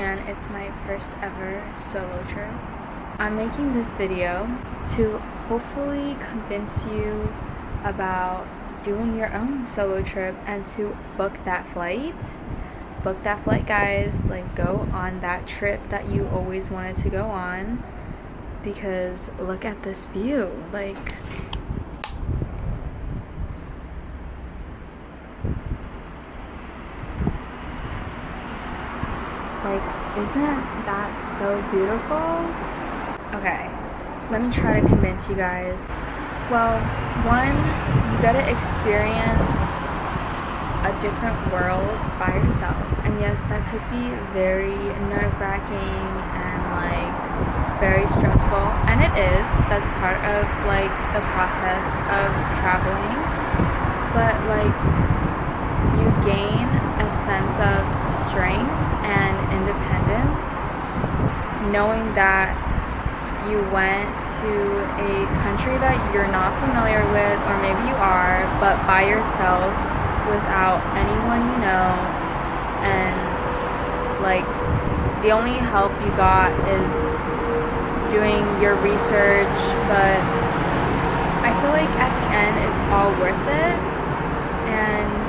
and it's my first ever solo trip. I'm making this video to hopefully convince you about doing your own solo trip and to book that flight. Book that flight, guys. Like, go on that trip that you always wanted to go on, because look at this view. Like, isn't that so beautiful? Okay, let me try to convince you guys. Well, one, you gotta experience a different world by yourself. And yes, that could be very nerve-wracking and very stressful. And it is. That's part of the process of traveling. But you gain a sense of strength and independence knowing that you went to a country that you're not familiar with, or maybe you are, but by yourself without anyone you know, and the only help you got is doing your research. But I feel like at the end it's all worth it, and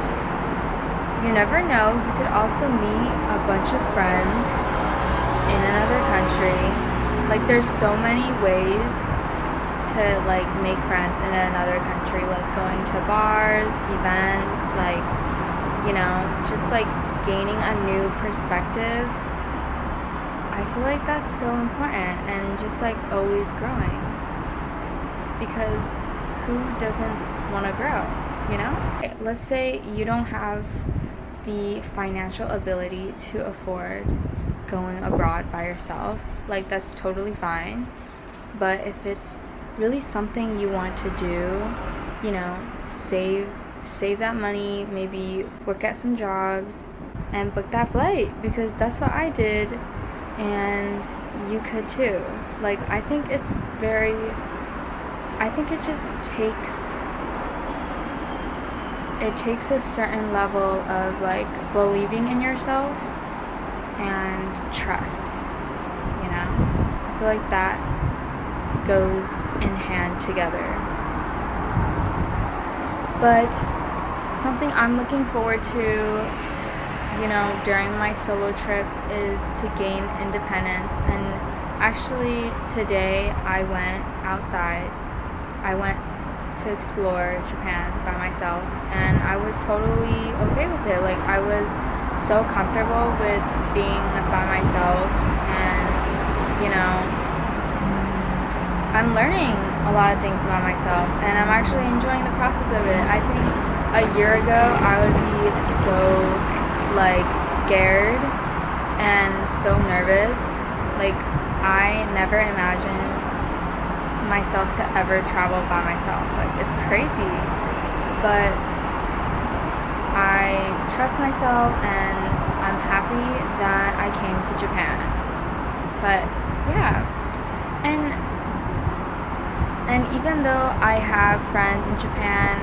you never know, you could also meet a bunch of friends in another country. There's so many ways to make friends in another country, going to bars, events, just gaining a new perspective. I feel like that's so important, and just always growing, because who doesn't want to grow, you know? Let's say you don't have the financial ability to afford going abroad by yourself. That's totally fine. But if it's really something you want to do, save that money, maybe work at some jobs and book that flight, because that's what I did, and you could too. I think it just takes a certain level of believing in yourself and trust, I feel like that goes in hand together. But something I'm looking forward to, during my solo trip is to gain independence. And actually today I went outside. I went to explore Japan by myself, and I was totally okay with it. I was so comfortable with being by myself, and I'm learning a lot of things about myself, and I'm actually enjoying the process of it. I think a year ago I would be so scared and so nervous. I never imagined myself to ever travel by myself. It's crazy, but I trust myself, and I'm happy that I came to Japan. But yeah, and even though I have friends in Japan,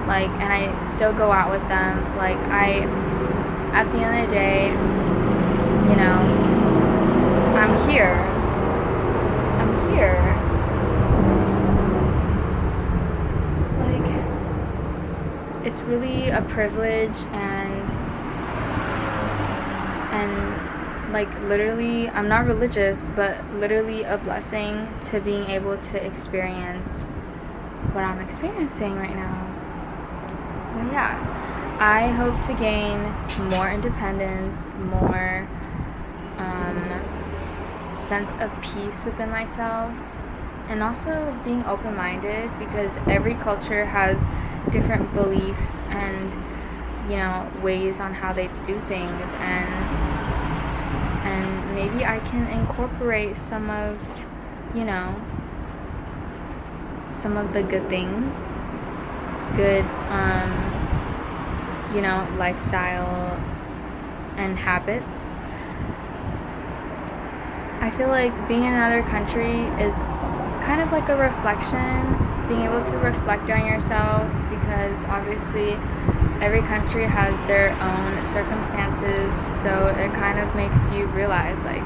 and I still go out with them, at the end of the day, I'm here. It's really a privilege, and literally, I'm not religious, but literally a blessing to being able to experience what I'm experiencing right now. But yeah, I hope to gain more independence, more sense of peace within myself, and also being open-minded, because every culture has different beliefs and ways on how they do things, and maybe I can incorporate some of the good things, good lifestyle and habits. I feel like being in another country is kind of like a reflection, being able to reflect on yourself, because obviously every country has their own circumstances, so it kind of makes you realize like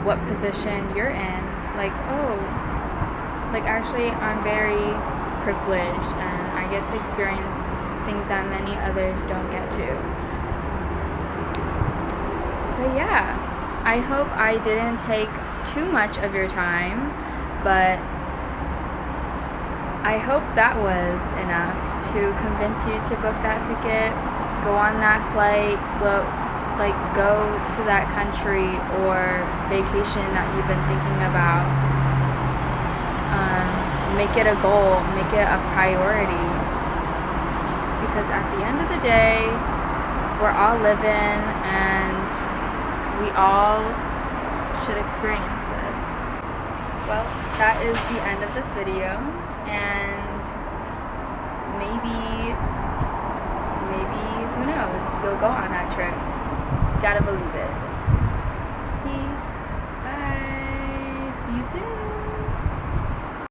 what position you're in. Like, oh, like actually I'm very privileged and I get to experience things that many others don't get to. But yeah, I hope I didn't take too much of your time, but I hope that was enough to convince you to book that ticket, go on that flight, go to that country or vacation that you've been thinking about. Make it a goal, make it a priority, because at the end of the day, we're all living and we all should experience this. Well, that is the end of this video, and maybe, who knows, you'll go on that trip. Gotta believe it.